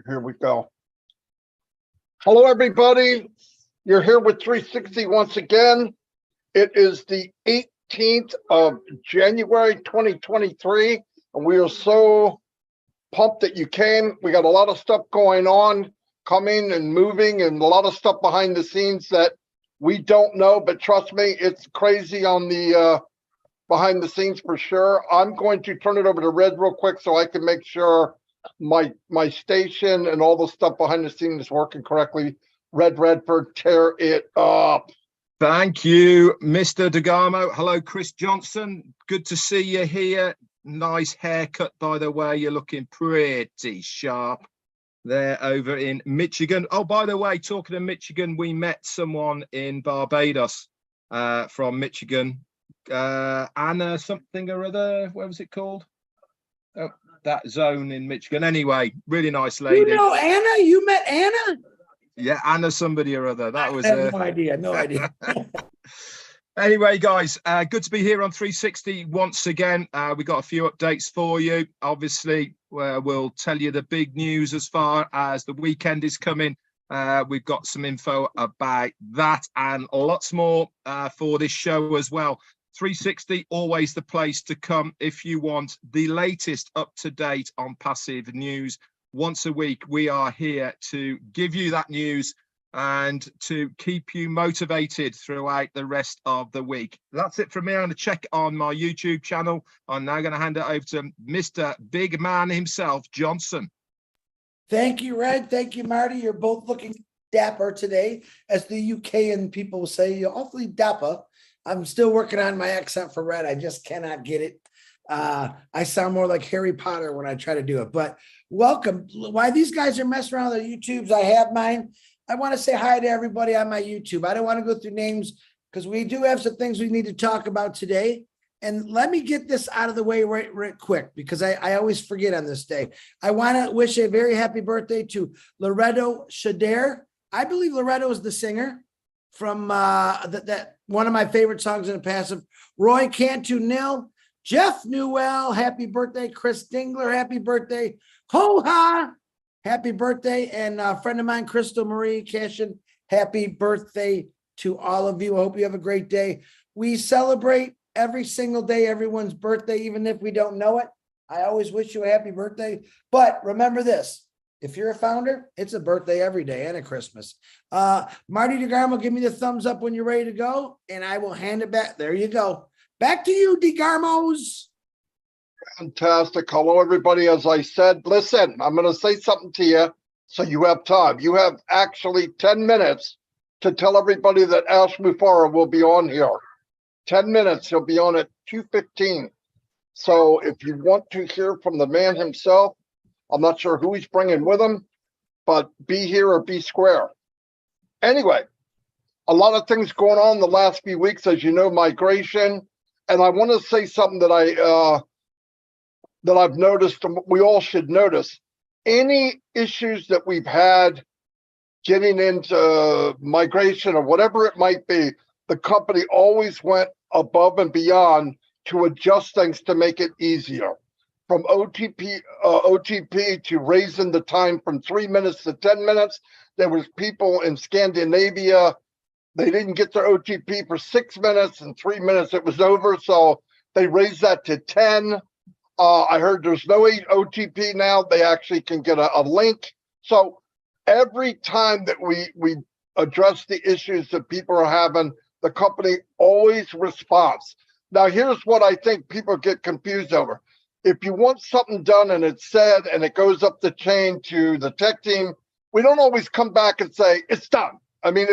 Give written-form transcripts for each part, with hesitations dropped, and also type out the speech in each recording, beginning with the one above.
Here we go. Hello, everybody. You're here with 360 once again. It is the 18th of January, 2023, and we are so pumped that you came. We got a lot of stuff going on, coming and moving, and a lot of stuff behind the scenes that we don't know, but trust me, it's crazy on the behind the scenes for sure. I'm going to turn it over to Red real quick so I can make sure my station and all the stuff behind the scenes is working correctly. Redfern, tear it up. Thank you, Mr. DeGarmo. Hello, Chris Johnson. Good to see you here. Nice haircut, by the way. You're looking pretty sharp there over in Michigan. Oh, by the way, talking of Michigan, we met someone in Barbados from Michigan. Anna something or other. What was it called? Oh, that zone in Michigan. Anyway, really nice lady. You know Anna? You met Anna? Yeah, Anna somebody or other. That was I have no idea. No idea. Anyway, guys, good to be here on 360 once again. We got a few updates for you. Obviously, we'll tell you the big news as far as the weekend is coming. We've got some info about that and lots more for this show as well. 360, always the place to come if you want the latest up-to-date on passive news. Once a week, we are here to give you that news and to keep you motivated throughout the rest of the week. That's it from me. I'm going to check on my YouTube channel. I'm now going to hand it over to Mr. Big Man himself, Johnson. Thank you, Red. Thank you, Marty. You're both looking dapper today. As the UKan people will say, you're awfully dapper. I'm still working on my accent for Red. I just cannot get it. I sound more like Harry Potter when I try to do it. But welcome. While these guys are messing around with their YouTubes, I have mine. I want to say hi to everybody on my YouTube. I don't want to go through names because we do have some things we need to talk about today. And let me get this out of the way right quick because I always forget on this day. I want to wish a very happy birthday to Loretto Shader. I believe Loretto is the singer from that one of my favorite songs in the past. Roy Cantu Nil, Jeff Newell, happy birthday. Chris Dingler, happy birthday. Ho-ha, happy birthday. And a friend of mine, Crystal Marie Cashin, happy birthday to all of you. I hope you have a great day. We celebrate every single day, everyone's birthday, even if we don't know it. I always wish you a happy birthday. But remember this. If you're a founder, it's a birthday every day and a Christmas. Marty DeGarmo, give me the thumbs up when you're ready to go, and I will hand it back. There you go. Back to you, DeGarmos. Fantastic. Hello, everybody. As I said, listen, I'm going to say something to you so you have time. You have actually 10 minutes to tell everybody that Ash Mufara will be on here. 10 minutes. He'll be on at 2:15. So if you want to hear from the man himself, I'm not sure who he's bringing with him, but be here or be square. Anyway, a lot of things going on the last few weeks, as you know, migration. And I want to say something that I've noticed, and we all should notice. Any issues that we've had getting into migration or whatever it might be, the company always went above and beyond to adjust things to make it easier. From OTP to raising the time from 3 minutes to 10 minutes. There was people in Scandinavia, they didn't get their OTP for 6 minutes, and 3 minutes it was over. So they raised that to 10. I heard there's no OTP now. They actually can get a link. So every time that we address the issues that people are having, the company always responds. Now, here's what I think people get confused over. If you want something done and it's said and it goes up the chain to the tech team, we don't always come back and say it's done. I mean,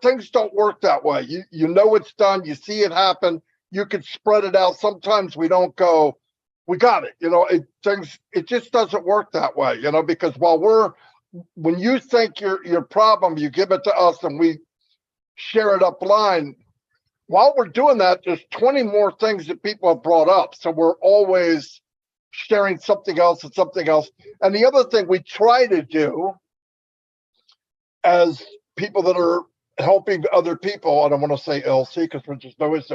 things don't work that way. You know it's done. You see it happen. You can spread it out. Sometimes we don't go, we got it. You know, it just doesn't work that way. You know, because when you think your problem, you give it to us and we share it up line. While we're doing that, there's 20 more things that people have brought up. So we're always sharing something else and something else. And the other thing we try to do as people that are helping other people, I don't want to say LC because there is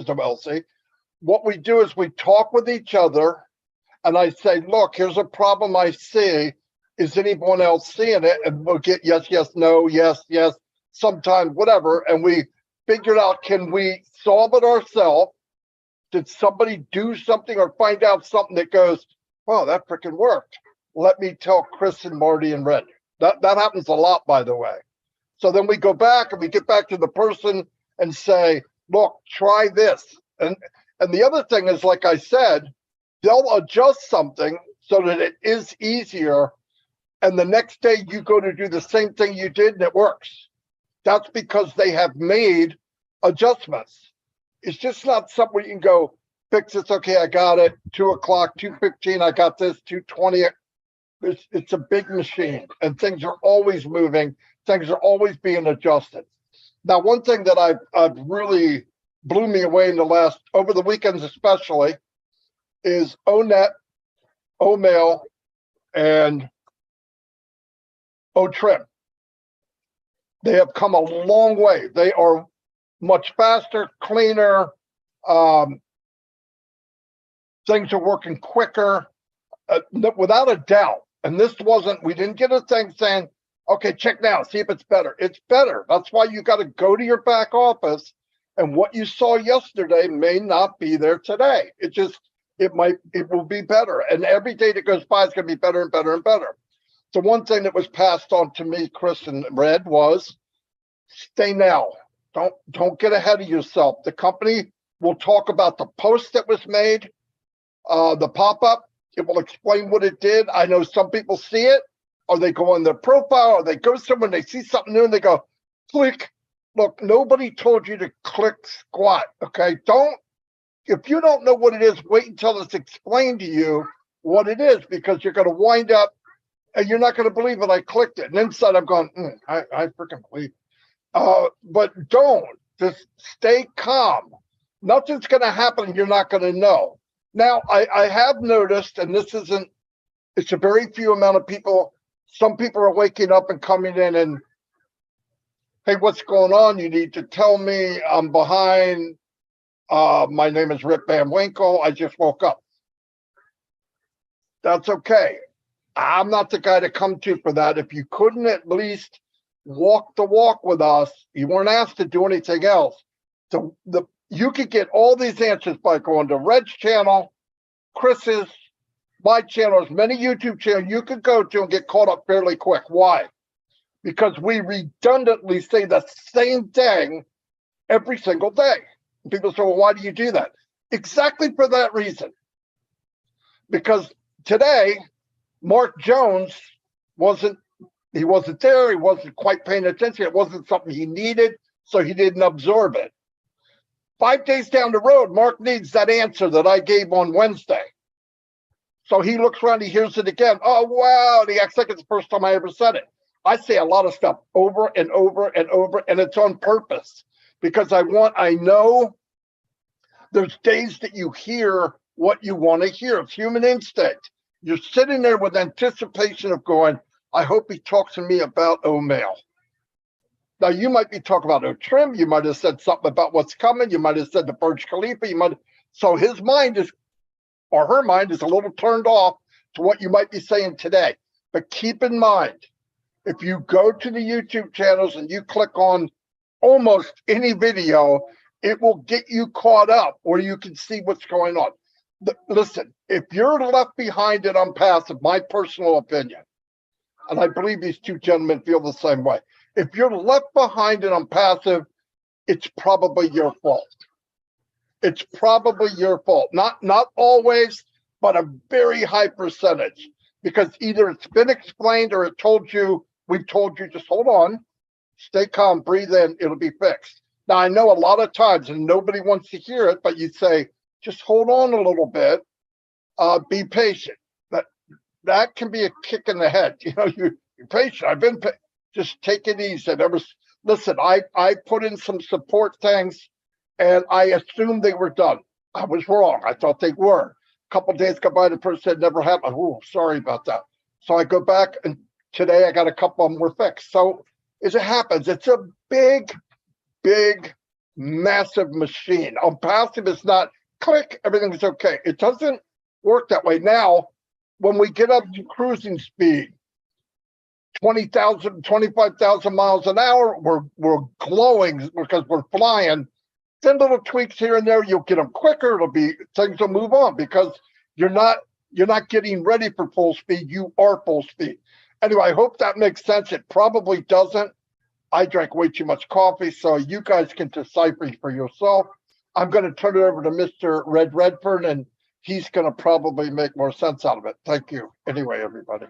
no LC. What we do is we talk with each other and I say, look, here's a problem I see. is anyone else seeing it? And we'll get yes, yes, no, yes, yes, sometimes whatever. And we figured out, can we solve it ourselves? Did somebody do something or find out something that goes, oh, that freaking worked? Let me tell Chris and Marty and Red. That happens a lot, by the way. So then we go back and we get back to the person and say, look, try this. And the other thing is, like I said, they'll adjust something so that it is easier. And the next day you go to do the same thing you did and it works. That's because they have made adjustments. It's just not something where you can go, fix this. Okay, I got it. 2 o'clock, 2:15, I got this, 2:20. It's a big machine and things are always moving. Things are always being adjusted. Now, one thing that I've really blew me away in over the weekends especially, is ONET, OMail, and OTrim. They have come a long way. They are much faster, cleaner. Things are working quicker, without a doubt. And this we didn't get a thing saying, okay, check now, see if it's better. It's better. That's why you got to go to your back office. And what you saw yesterday may not be there today. It will be better. And every day that goes by is going to be better and better and better. So one thing that was passed on to me, Chris and Red, was stay now. Don't get ahead of yourself. The company will talk about the post that was made, the pop-up. It will explain what it did. I know some people see it, or they go on their profile, or they go somewhere and they see something new and they go, click. Look, nobody told you to click squat, okay? If you don't know what it is, wait until it's explained to you what it is, because you're going to wind up and you're not going to believe it. I clicked it. And inside I'm going, I freaking believe it. But don't. Just stay calm. Nothing's going to happen. You're not going to know. Now, I have noticed, and it's a very few amount of people. Some people are waking up and coming in and, hey, what's going on? You need to tell me. I'm behind. My name is Rip Van Winkle. I just woke up. That's okay. I'm not the guy to come to for that. If you couldn't at least walk the walk with us, you weren't asked to do anything else. So you could get all these answers by going to Red's channel, Chris's, my channel, as many YouTube channels you could go to and get caught up fairly quick. Why? Because we redundantly say the same thing every single day. People say, well, why do you do that? Exactly for that reason. Because today, Mark Jones wasn't there. He wasn't quite paying attention. It wasn't something he needed, so he didn't absorb it. 5 days down the road, Mark needs that answer that I gave on Wednesday. So he looks around, he hears it again. Oh, wow. And he acts like it's the first time I ever said it. I say a lot of stuff over and over and over, and it's on purpose because I know there's days that you hear what you want to hear. It's human instinct. You're sitting there with anticipation of going, I hope he talks to me about OMail. Now, you might be talking about OTrim. You might have said something about what's coming. You might have said the Burj Khalifa. So his mind or her mind is a little turned off to what you might be saying today. But keep in mind, if you go to the YouTube channels and you click on almost any video, it will get you caught up where you can see what's going on. Listen, if you're left behind and unpassive, my personal opinion, and I believe these two gentlemen feel the same way. If you're left behind and unpassive, it's probably your fault. It's probably your fault. Not always, but a very high percentage. Because either it's been explained or we've told you, just hold on, stay calm, breathe in, it'll be fixed. Now, I know a lot of times, and nobody wants to hear it, but you say, just hold on a little bit, be patient. That can be a kick in the head. You're patient. I've been just take it easy. Listen, I put in some support things, and I assumed they were done. I was wrong. I thought they were. A couple of days go by, the person said never happened. Oh, sorry about that. So I go back, and today I got a couple of them were fixed. So as it happens, it's a big, massive machine. On passive, it's not click, everything's okay. It doesn't work that way. Now, when we get up to cruising speed, 20,000, 25,000 miles an hour. We're glowing because we're flying. Then little tweaks here and there, you'll get them quicker. Things will move on because you're not getting ready for full speed. You are full speed. Anyway, I hope that makes sense. It probably doesn't. I drank way too much coffee, so you guys can decipher for yourself. I'm going to turn it over to Mr. Redfern, and he's going to probably make more sense out of it. Thank you. Anyway, everybody.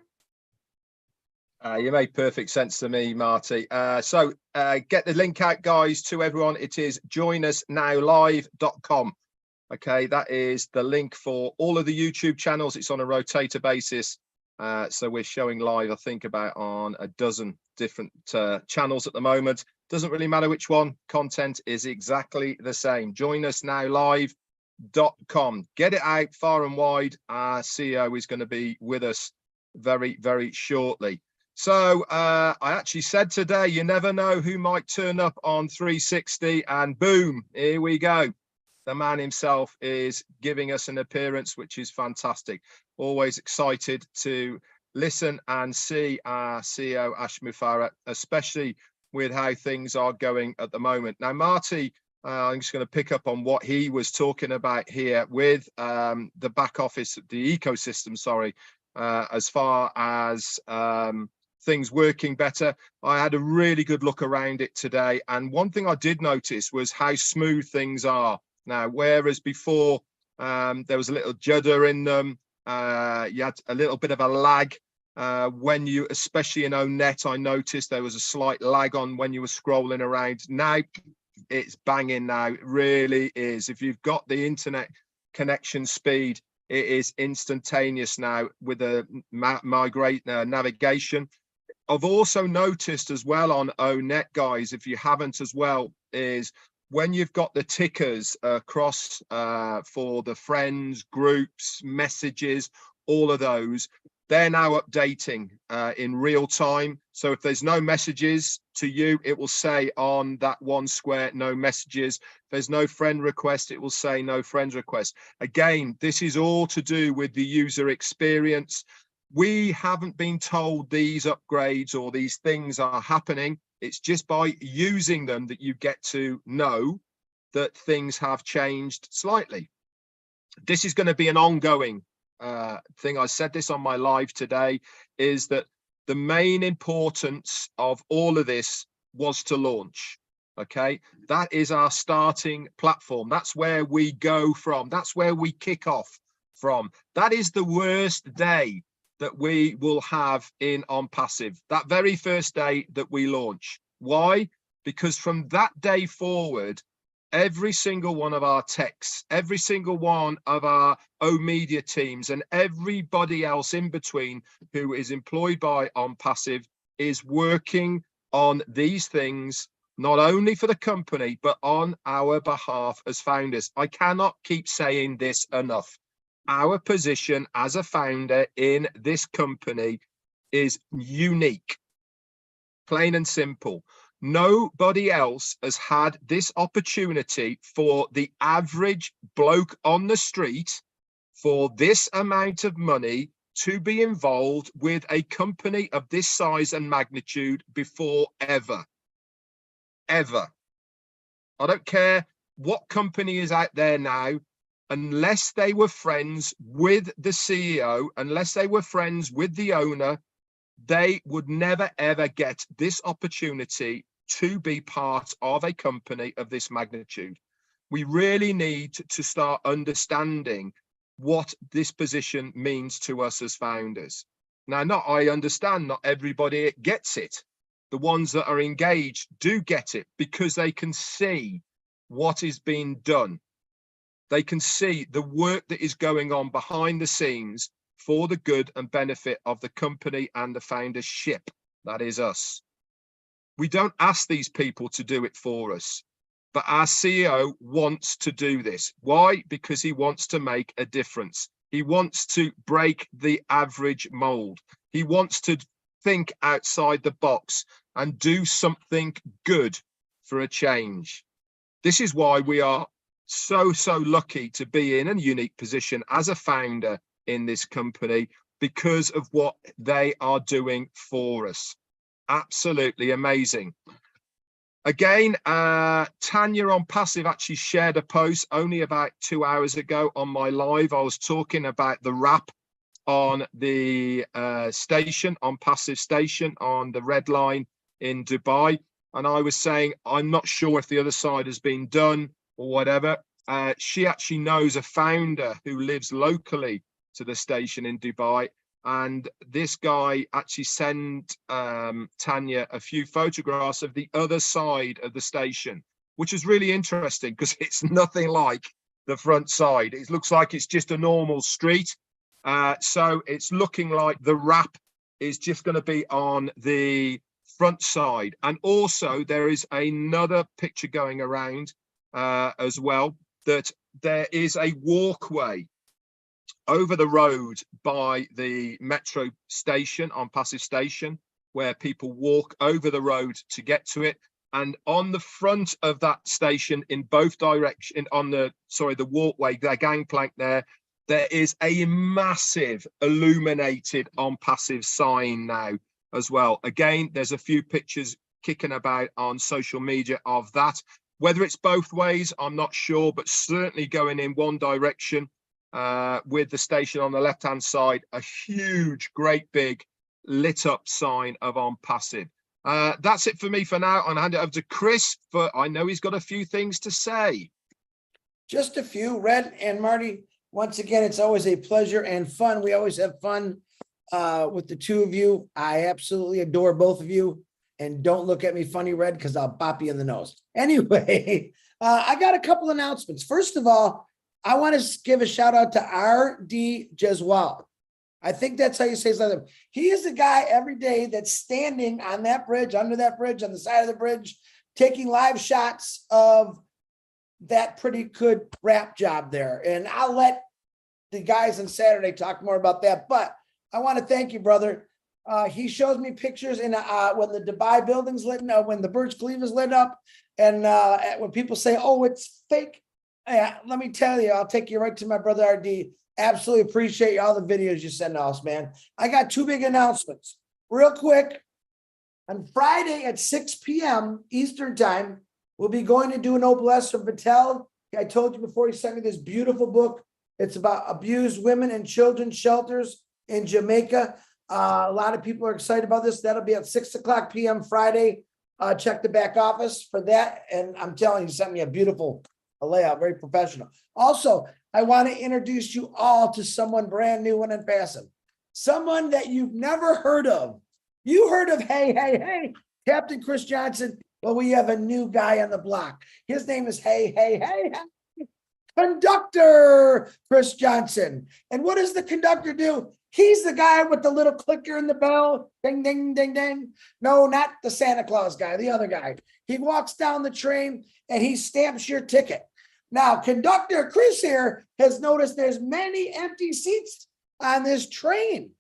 You made perfect sense to me, Marty. So get the link out, guys, to everyone. It is joinusnowlive.com. Okay, that is the link for all of the YouTube channels. It's on a rotator basis. So we're showing live, I think, about on a dozen different channels at the moment. Doesn't really matter which one. Content is exactly the same. joinusnowlive.com. Get it out far and wide. Our CEO is going to be with us very, very shortly. So I actually said today, you never know who might turn up on 360, and boom, here we go. The man himself is giving us an appearance, which is fantastic. Always excited to listen and see our CEO, Ash Mufareh, especially with how things are going at the moment. Now, Marty, I'm just going to pick up on what he was talking about here with the back office, the ecosystem, sorry, as far as things working better. I had a really good look around it today. And one thing I did notice was how smooth things are. Now, whereas before there was a little judder in them, you had a little bit of a lag when you, especially in ONET, I noticed there was a slight lag on when you were scrolling around. Now it's banging now, it really is. If you've got the internet connection speed, it is instantaneous now with the navigation. I've also noticed as well on ONET, guys, if you haven't as well, is when you've got the tickers across for the friends, groups, messages, all of those, they're now updating in real time. So if there's no messages to you, it will say on that one square, no messages. If there's no friend request, it will say no friends request. Again, this is all to do with the user experience. We haven't been told these upgrades or these things are happening. It's just by using them that you get to know that things have changed slightly. This is going to be an ongoing thing. I said this on my live today, is that the main importance of all of this was to launch. Okay, that is our starting platform. That's where we go from. That's where we kick off from. That is the worst day that we will have in on passive, that very first day that we launch. Why? Because from that day forward, every single one of our techs, every single one of our media teams, and everybody else in between who is employed by on passive is working on these things, not only for the company, but on our behalf as founders. I cannot keep saying this enough. Our position as a founder in this company is unique, plain and simple. Nobody else has had this opportunity for the average bloke on the street for this amount of money to be involved with a company of this size and magnitude before ever. Ever. I don't care what company is out there now, unless they were friends with the CEO, unless they were friends with the owner, they would never, ever get this opportunity to be part of a company of this magnitude. We really need to start understanding what this position means to us as founders. Now, I understand not everybody gets it. The ones that are engaged do get it because they can see what is being done. They can see the work that is going on behind the scenes for the good and benefit of the company and the foundership. That is us. We don't ask these people to do it for us, but our CEO wants to do this. Why? Because he wants to make a difference. He wants to break the average mold. He wants to think outside the box and do something good for a change. This is why we are so lucky to be in a unique position as a founder in this company, because of what they are doing for us. Absolutely amazing. Again, Tanya on Passive actually shared a post only about 2 hours ago on my live. I was talking about the wrap on the station, on Passive Station, on the Red Line in Dubai. And I was saying, I'm not sure if the other side has been done or whatever. She actually knows a founder who lives locally to the station in Dubai. And this guy actually sent Tanya a few photographs of the other side of the station, which is really interesting because it's nothing like the front side. It looks like it's just a normal street. So it's looking like the wrap is just going to be on the front side. And also there is another picture going around as well, that there is a walkway over the road by the metro station on Passive Station, where people walk over the road to get to it. And on the front of that station, in both directions, on the walkway, the gangplank there is a massive illuminated on Passive sign now as well. Again, there's a few pictures kicking about on social media of that. Whether it's both ways, I'm not sure, but certainly going in one direction. With the station on the left-hand side, a huge, great big lit up sign of on Passive. That's it for me for now. I'm going to hand it over to Chris, but I know he's got a few things to say. Just a few. Red and Marty, once again, it's always a pleasure and fun. We always have fun with the two of you. I absolutely adore both of you. And don't look at me funny, Red, because I'll bop you in the nose. Anyway, I got a couple announcements. First of all, I want to give a shout out to R.D. Jeswal. I think that's how you say his name. He is the guy every day that's standing on that bridge, under that bridge, on the side of the bridge, taking live shots of that pretty good rap job there. And I'll let the guys on Saturday talk more about that. But I want to thank you, brother. He shows me pictures in when the Dubai building's lit up, when the Burj Khalifa's lit up, and when people say, "Oh, it's fake." Let me tell you, I'll take you right to my brother RD. Absolutely appreciate all the videos you send us, man. I got two big announcements. Real quick, on Friday at 6 p.m. Eastern time, we'll be going to do an OBLS from Patel. I told you before, he sent me this beautiful book. It's about abused women and children's shelters in Jamaica. A lot of people are excited about this. That'll be at 6 o'clock p.m. Friday. Check the back office for that. And I'm telling you, he sent me a beautiful layout, very professional. Also, I want to introduce you all to someone brand new and passive. Someone that you've never heard of. You heard of Hey, Captain Chris Johnson. Well, we have a new guy on the block. His name is Hey, Conductor Chris Johnson. And what does the conductor do? He's the guy with the little clicker in the bell. Ding, ding, ding, ding. No, not the Santa Claus guy, the other guy. He walks down the train and he stamps your ticket. Now, Conductor Chris here has noticed there's many empty seats on this train.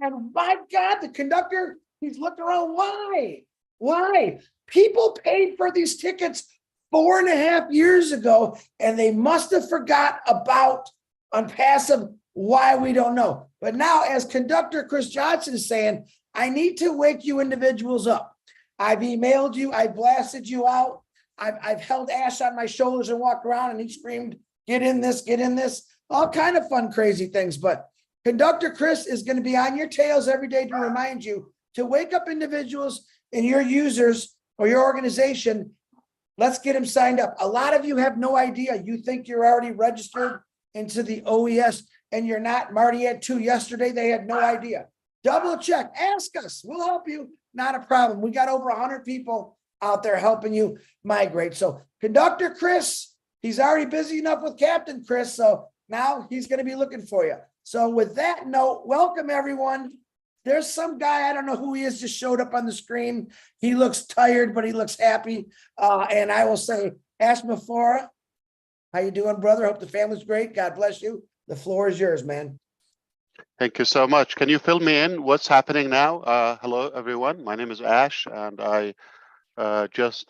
And my God, the conductor, he's looking around. Why? Why? People paid for these tickets 4.5 years ago, and they must have forgot about on passive. Why, we don't know. But now, as Conductor Chris Johnson is saying, I need to wake you individuals up. I've emailed you. I blasted you out. I've held Ash on my shoulders and walked around, and he screamed, get in this, all kind of fun, crazy things. But Conductor Chris is going to be on your tails every day to remind you to wake up individuals and your users or your organization. Let's get them signed up. A lot of you have no idea. You think you're already registered into the OES, and you're not. Marty had 2 yesterday. They had no idea. Double check. Ask us. We'll help you. Not a problem. We got over 100 people out there helping you migrate. So Conductor Chris, he's already busy enough with Captain Chris. So now he's going to be looking for you. So with that note, welcome everyone. There's some guy, I don't know who he is, just showed up on the screen. He looks tired, but he looks happy. And I will say, Ash Mafora, how you doing, brother? Hope the family's great. God bless you. The floor is yours, man. Thank you so much. Can you fill me in? What's happening now? Hello, everyone. My name is Ash, and I just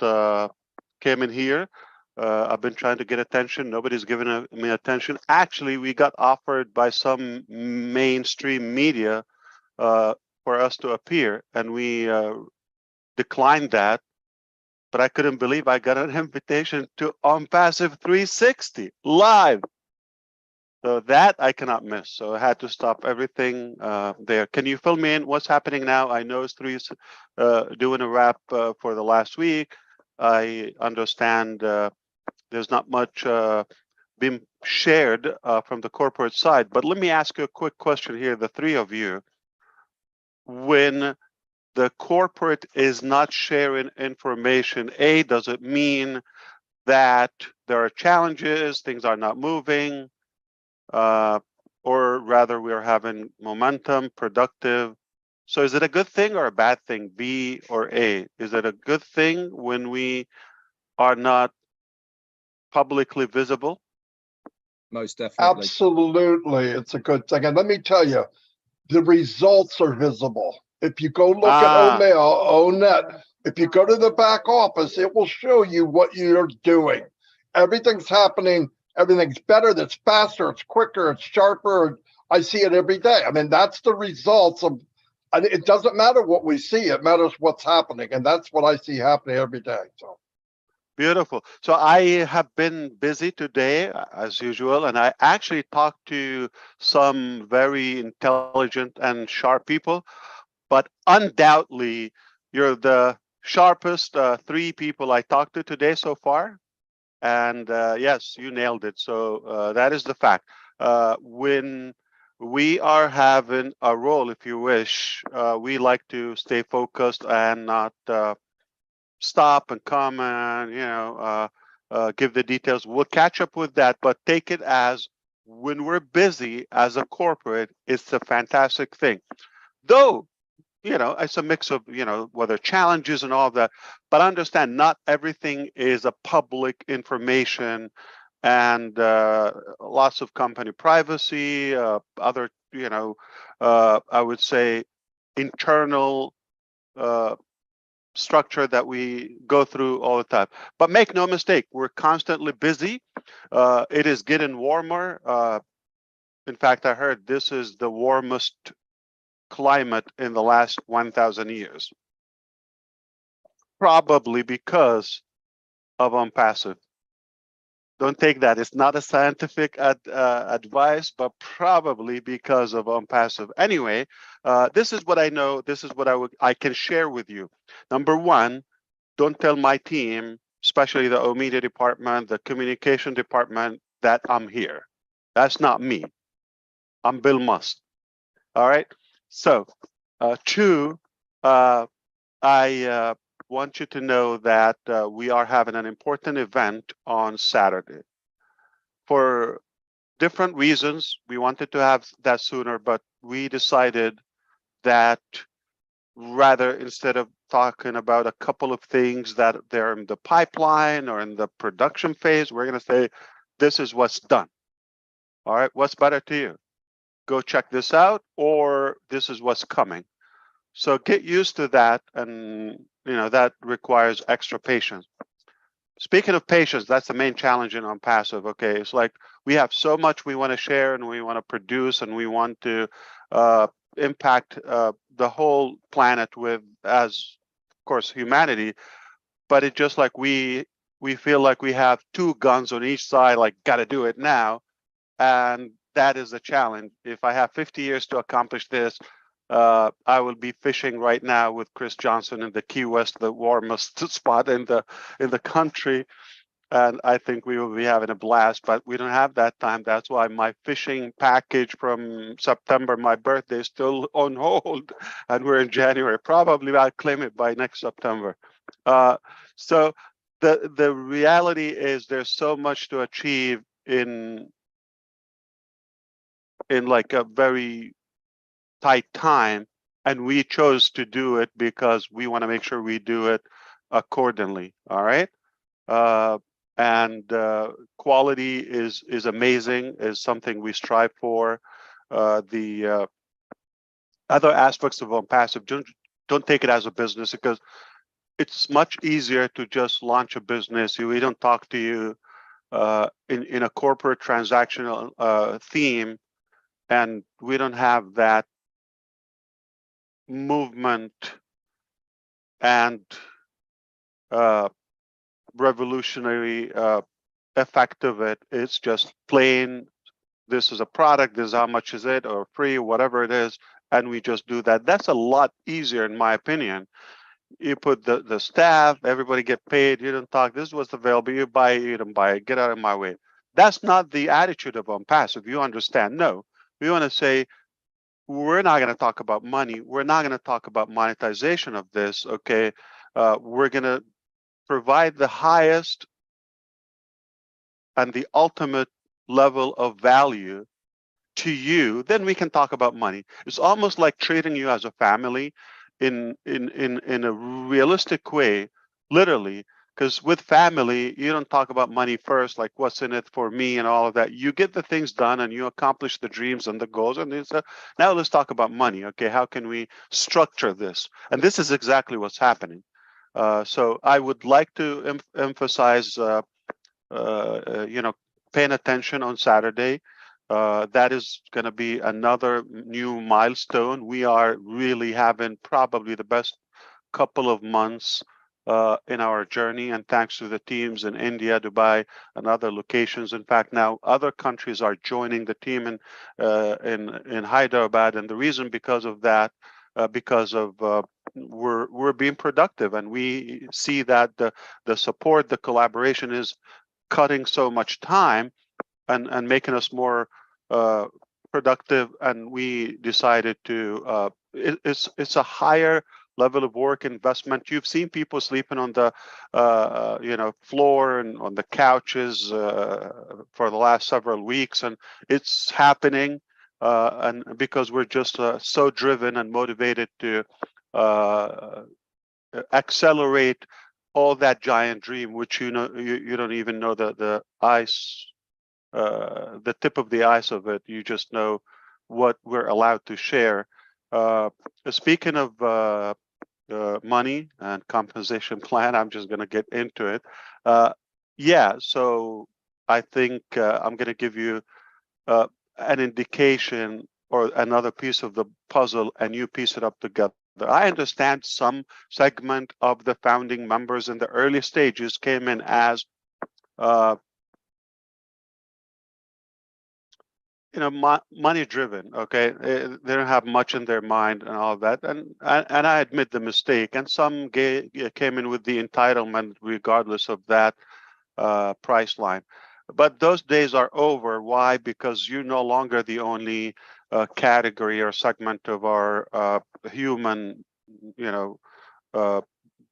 came in here. I've been trying to get attention. Nobody's giving me attention. Actually, we got offered by some mainstream media for us to appear, and we declined that, but I couldn't believe I got an invitation to On Passive 360 live. So that I cannot miss. So I had to stop everything there. Can you fill me in? What's happening now? I know it's doing a wrap for the last week. I understand there's not much being shared from the corporate side. But let me ask you a quick question here, the three of you. When the corporate is not sharing information, A, does it mean that there are challenges, things are not moving, or rather we are having momentum, productive? So is it a good thing or a bad thing, B or A? Is it a good thing when we are not publicly visible? Most definitely. Absolutely, it's a good thing. And let me tell you, the results are visible. If you go look at OMail, ONet, if you go to the back office, it will show you what you're doing. Everything's happening. Everything's better. That's faster. It's quicker. It's sharper. I see it every day. I mean, that's the results of, and it doesn't matter what we see. It matters what's happening. And that's what I see happening every day. So. Beautiful. So I have been busy today, as usual, and I actually talked to some very intelligent and sharp people, but undoubtedly, you're the sharpest three people I talked to today so far. And yes, you nailed it. So that is the fact. When we are having a role, if you wish, we like to stay focused and not stop and comment, give the details. We'll catch up with that, but take it as when we're busy as a corporate, it's a fantastic thing. Though, it's a mix of, whether challenges and all of that, but understand not everything is a public information and lots of company privacy, other, I would say internal structure that we go through all the time. But make no mistake, we're constantly busy. It is getting warmer. In fact, I heard this is the warmest climate in the last 1,000 years. Probably because of OnPassive. Don't take that. It's not a scientific advice, but probably because of OnPassive. Anyway, this is what I know. This is what I can share with you. Number one, don't tell my team, especially the media department, the communication department, that I'm here. That's not me. I'm Bill Musk. All right. So, two, I want you to know that we are having an important event on Saturday. For different reasons, we wanted to have that sooner, but we decided that rather, instead of talking about a couple of things that they're in the pipeline or in the production phase, we're going to say, this is what's done. All right, what's better to you? Go check this out, or this is what's coming. So get used to that, and that requires extra patience. Speaking of patience, that's the main challenge in OnPassive. Okay, it's like we have so much we want to share and we want to produce and we want to impact the whole planet with, as of course, humanity. But it's just like we feel like we have two guns on each side, like got to do it now, and that is a challenge. If I have 50 years to accomplish this, I will be fishing right now with Chris Johnson in the Key West, the warmest spot in the country, and I think we will be having a blast. But we don't have that time. That's why my fishing package from September, my birthday, is still on hold, and we're in January. Probably I'll claim it by next September. So the reality is there's so much to achieve in like a very tight time, and we chose to do it because we want to make sure we do it accordingly. All right. And quality is amazing, is something we strive for. The other aspects of OnPassive, don't take it as a business, because it's much easier to just launch a business. We don't talk to you in a corporate transactional theme, and we don't have that movement and revolutionary effect of it is just plain, this is a product, this is how much is it, or free, whatever it is, and we just do that. That's a lot easier, in my opinion. You put the staff, everybody get paid, you don't talk, this is what's available, you buy it, you don't buy it, get out of my way. That's not the attitude of OnPassive, you understand. No, we want to say, we're not going to talk about money, we're not going to talk about monetization of this, okay? We're going to provide the highest and the ultimate level of value to you, then we can talk about money. It's almost like treating you as a family in a realistic way, literally, because with family, you don't talk about money first, like what's in it for me and all of that. You get the things done and you accomplish the dreams and the goals. And it's now let's talk about money. Okay, how can we structure this? And this is exactly what's happening. So I would like to emphasize paying attention on Saturday. That is going to be another new milestone. We are really having probably the best couple of months in our journey, and thanks to the teams in India, Dubai, and other locations. In fact, now other countries are joining the team in Hyderabad, and the reason because of that, because of we're being productive, and we see that the support, the collaboration is cutting so much time and making us more productive, and we decided to it's a higher level of work investment. You've seen people sleeping on the floor and on the couches for the last several weeks, and it's happening and because we're just so driven and motivated to accelerate all that giant dream, which you don't even know the ice, the tip of the ice of it. You just know what we're allowed to share. Speaking of money and compensation plan, I'm just going to get into it. Yeah, so I think I'm going to give you an indication or another piece of the puzzle, and you piece it up together. I understand some segment of the founding members in the early stages came in as money driven. Okay, they don't have much in their mind and all of that, and I admit the mistake. And some came in with the entitlement, regardless of that price line. But those days are over. Why? Because you're no longer the only category or segment of our human,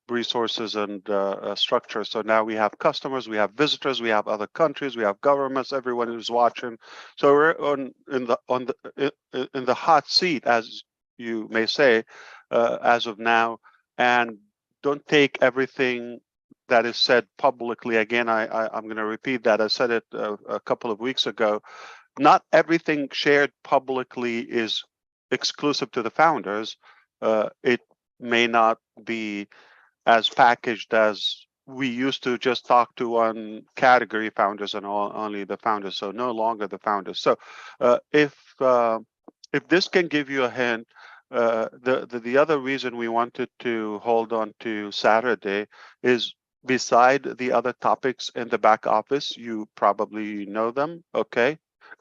resources and structure. So now we have customers, we have visitors, we have other countries, we have governments, everyone who's watching. So we're in the hot seat, as you may say, as of now. And don't take everything that is said publicly. Again, I'm going to repeat that. I said it a couple of weeks ago. Not everything shared publicly is exclusive to the founders. It may not be as packaged as we used to just talk to one category founders and only the founders. So no longer the founders. So if this can give you a hint, the other reason we wanted to hold on to Saturday is, beside the other topics in the back office, you probably know them, okay,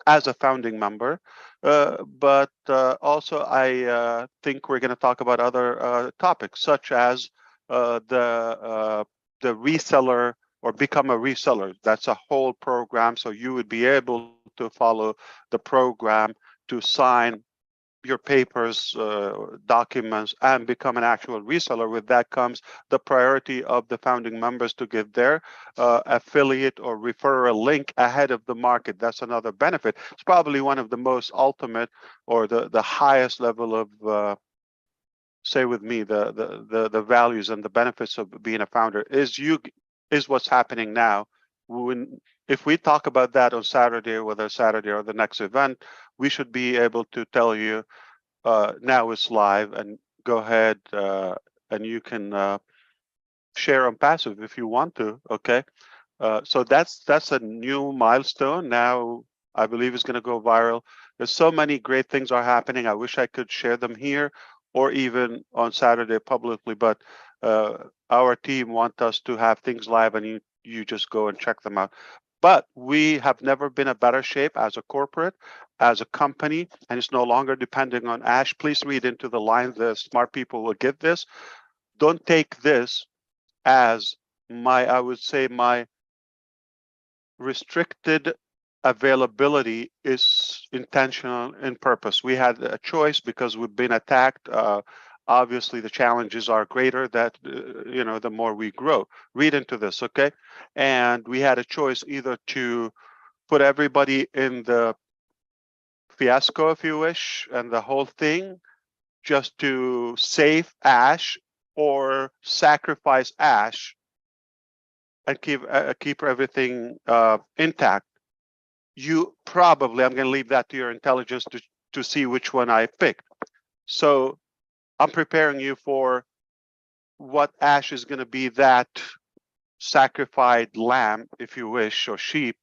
as a founding member. But also I think we're going to talk about other topics, such as the reseller or become a reseller. That's a whole program. So you would be able to follow the program to sign your papers, documents, and become an actual reseller. With that comes the priority of the founding members to give their affiliate or referral link ahead of the market. That's another benefit. It's probably one of the most ultimate or the highest level of say with me, the values and the benefits of being a founder is what's happening now. If we talk about that on Saturday, whether Saturday or the next event, we should be able to tell you now it's live, and go ahead and you can share OnPassive if you want to. Okay, so that's a new milestone. Now I believe it's going to go viral. There's so many great things are happening. I wish I could share them here or even on Saturday publicly, but our team want us to have things live, and you just go and check them out. But we have never been in better shape as a corporate, as a company, and it's no longer depending on Ash. Please read into the line. The smart people will get this. Don't take this as I would say my restricted availability is intentional in purpose. We had a choice because we've been attacked. Obviously, the challenges are greater that, the more we grow. Read into this, okay? And we had a choice either to put everybody in the fiasco, if you wish, and the whole thing just to save Ash, or sacrifice Ash and keep everything intact. You probably, I'm going to leave that to your intelligence to see which one I picked. So I'm preparing you for what Ash is going to be, that sacrificed lamb, if you wish, or sheep,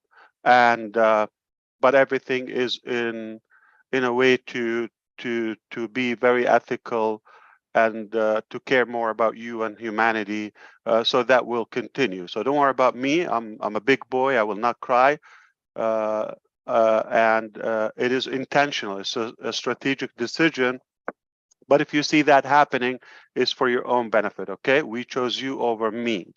and but everything is in a way to be very ethical and to care more about you and humanity. So that will continue. So don't worry about me. I'm a big boy. I will not cry. And it is intentional. It's a strategic decision. But if you see that happening, it's for your own benefit. Okay, we chose you over me.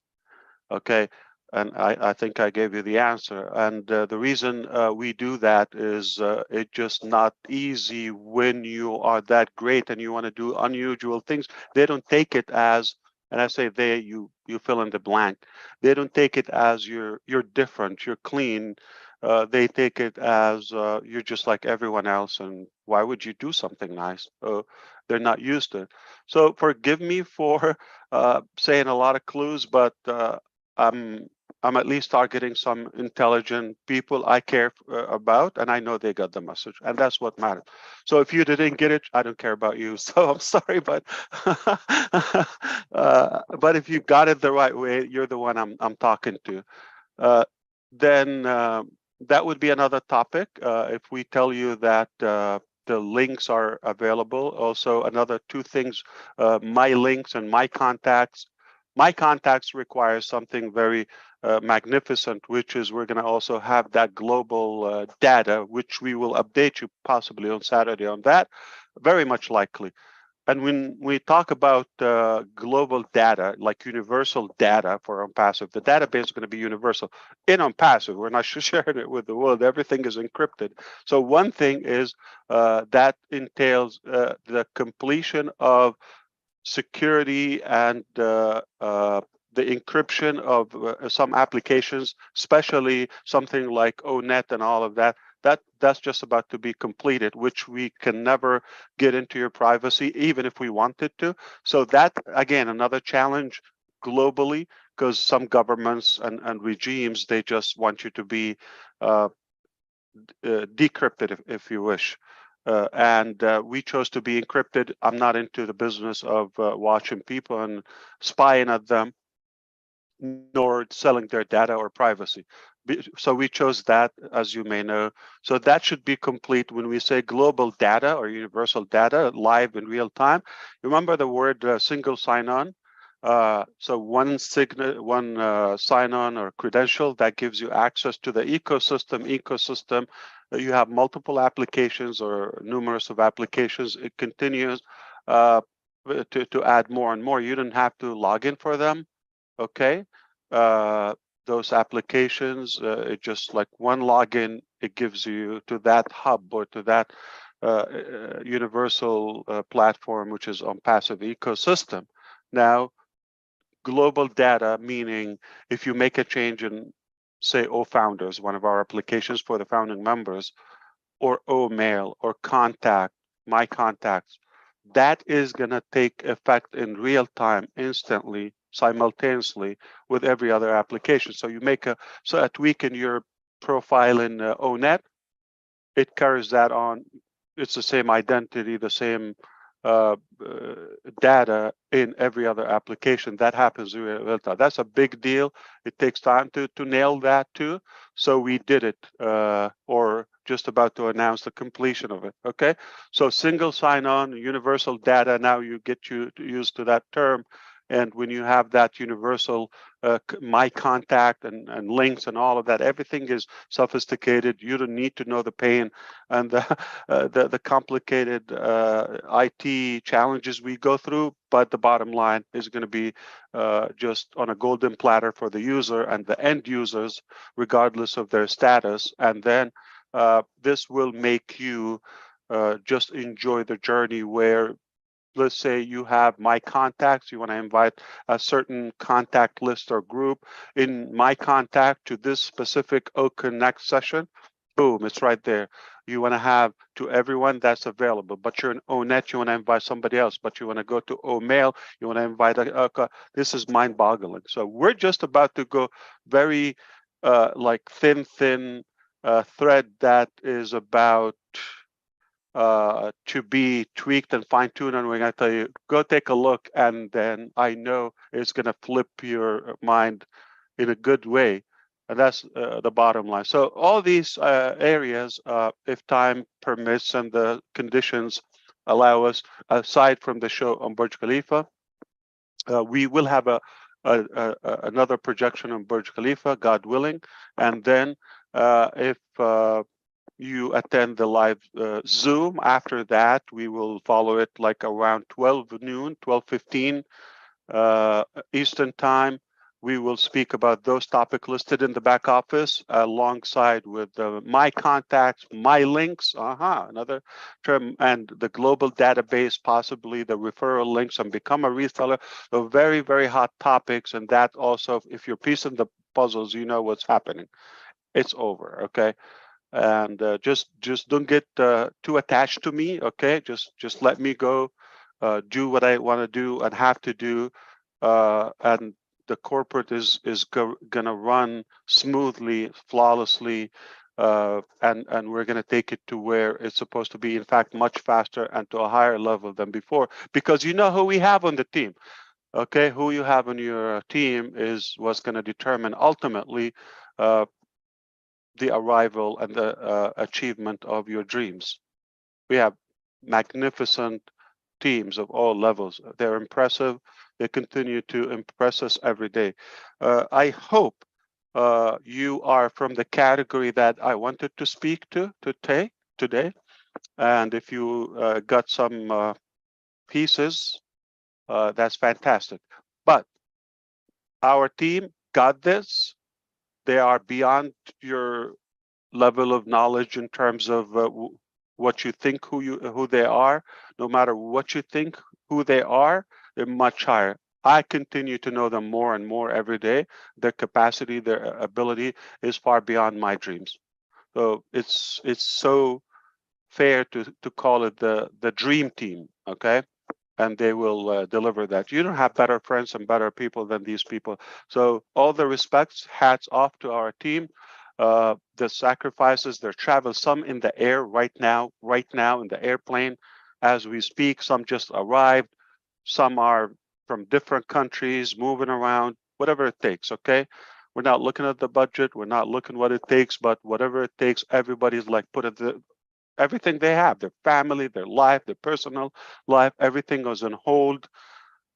Okay, and I think I gave you the answer. And the reason we do that is it's just not easy when you are that great and you want to do unusual things. They don't take it as, and I say they, you fill in the blank. They don't take it as you're different, you're clean. They take it as you're just like everyone else, and why would you do something nice? They're not used to it. So forgive me for saying a lot of clues, but I'm at least targeting some intelligent people I care about, and I know they got the message, and that's what matters. So if you didn't get it, I don't care about you. So I'm sorry, but but if you got it the right way, you're the one I'm talking to. Then that would be another topic. If we tell you that the links are available. Also, another two things: my links and my contacts. My contacts require something very magnificent, which is we're going to also have that global data, which we will update you possibly on Saturday on that, very much likely. And when we talk about global data, like universal data for OnPassive, the database is going to be universal. In OnPassive, we're not sharing it with the world. Everything is encrypted. So one thing is that entails the completion of security and the encryption of some applications, especially something like ONet and all of that. That's just about to be completed, which we can never get into your privacy, even if we wanted to. So that, again, another challenge globally, because some governments and regimes, they just want you to be decrypted, if you wish. And we chose to be encrypted. I'm not into the business of watching people and spying at them, nor selling their data or privacy. So we chose that, as you may know. So that should be complete when we say global data or universal data live in real time. Remember the word single sign-on. So one sign-on or credential that gives you access to the ecosystem. You have multiple applications or numerous of applications. It continues to add more and more. You don't have to log in for them. Okay, those applications, it just like one login, it gives you to that hub or to that universal platform, which is OnPassive ecosystem. Now, global data, meaning if you make a change in, say, founders, one of our applications for the founding members, or mail or contact, my contacts, that is going to take effect in real time, instantly, simultaneously with every other application. So you make a tweak in your profile in ONet, it carries that on. It's the same identity, the same data in every other application. That happens in real time. That's a big deal. It takes time to nail that too. So we did it, or just about to announce the completion of it. Okay, so single sign-on, universal data. Now you get used to that term, And when you have that universal my contact and links and all of that, everything is sophisticated. You don't need to know the pain and the complicated IT challenges we go through. But the bottom line is going to be just on a golden platter for the user and the end users, regardless of their status. And then this will make you just enjoy the journey where, let's say you have my contacts, you want to invite a certain contact list or group in my contact to this specific Connect session. Boom, it's right there. You want to have to everyone that's available, but you're in ONet, you want to invite somebody else, but you want to go to OMail, you want to invite this is mind boggling. So we're just about to go very like thin thread that is about to be tweaked and fine-tuned, and we're going to tell you, go take a look, and then I know it's going to flip your mind in a good way, and that's the bottom line. So all these areas, if time permits and the conditions allow us, aside from the show on Burj Khalifa, we will have another projection on Burj Khalifa, God willing, and then if you attend the live Zoom. After that, we will follow it like around 12 noon, 12:15 Eastern time. We will speak about those topics listed in the back office alongside with my contacts, my links, another term, and the global database, possibly the referral links, and become a reseller. So very, very hot topics. And that also, if you're piecing the puzzles, you know what's happening. It's over, okay? And just don't get too attached to me, okay? Just let me go do what I want to do and have to do, and the corporate is gonna run smoothly, flawlessly, and we're gonna take it to where it's supposed to be, in fact much faster and to a higher level than before, because you know who we have on the team. Okay, who you have on your team is what's going to determine ultimately the arrival and the achievement of your dreams. We have magnificent teams of all levels. They're impressive. They continue to impress us every day. I hope you are from the category that I wanted to speak to today. And if you got some pieces, that's fantastic. But our team got this. They are beyond your level of knowledge in terms of what you think who they are. No matter what you think who they are, they're much higher. I continue to know them more and more every day. Their capacity, their ability is far beyond my dreams. So it's so fair to call it the dream team, okay? And they will deliver that. You don't have better friends and better people than these people. So all the respects, hats off to our team. The sacrifices, their travel, some in the air right now in the airplane as we speak. Some just arrived. Some are from different countries, moving around, whatever it takes, okay? We're not looking at the budget. We're not looking what it takes, but whatever it takes, everybody's like put it everything they have, their family, their life, their personal life, everything goes on hold.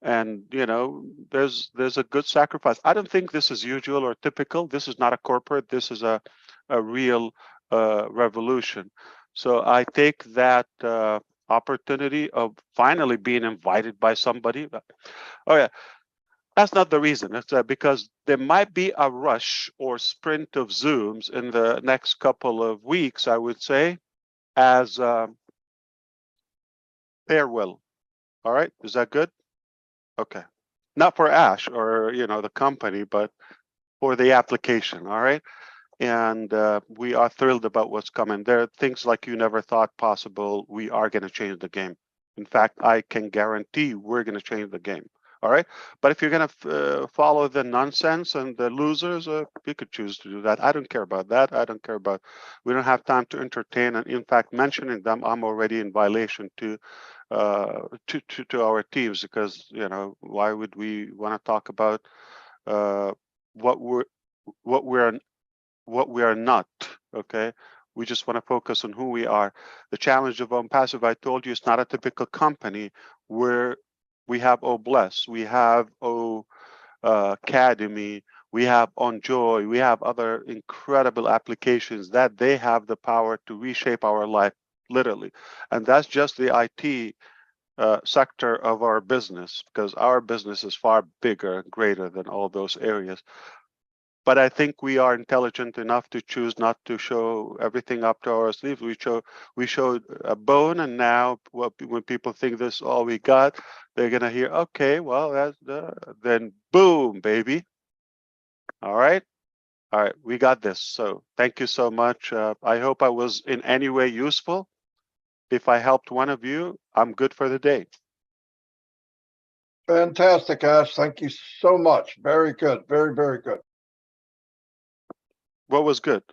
And there's a good sacrifice. I don't think this is usual or typical. This is not a corporate. This is a real revolution. So I take that opportunity of finally being invited by somebody. Oh yeah, that's not the reason. It's because there might be a rush or sprint of Zooms in the next couple of weeks, I would say, as farewell. All right, is that good? Okay, not for Ash or the company, but for the application. All right, and we are thrilled about what's coming. There are things like you never thought possible. We are going to change the game. In fact, I can guarantee we're going to change the game. All right, but if you're going to follow the nonsense and the losers, you could choose to do that. I don't care about that. I don't care about. We don't have time to entertain, and in fact, mentioning them, I'm already in violation to our teams, because why would we want to talk about what we are not? Okay, we just want to focus on who we are. The challenge of OnPassive, I told you, it's not a typical company where We have Obless, we have Academy, we have Enjoy, we have other incredible applications that they have the power to reshape our life, literally. And that's just the IT sector of our business, because our business is far bigger and greater than all those areas. But I think we are intelligent enough to choose not to show everything up to our sleeves. We showed a bone, and now when people think this is all we got, they're gonna hear, okay, well, that's then boom, baby. All right, we got this. So thank you so much. I hope I was in any way useful. If I helped one of you, I'm good for the day. Fantastic, Ash. Thank you so much. Very good. Very, very good. What was good?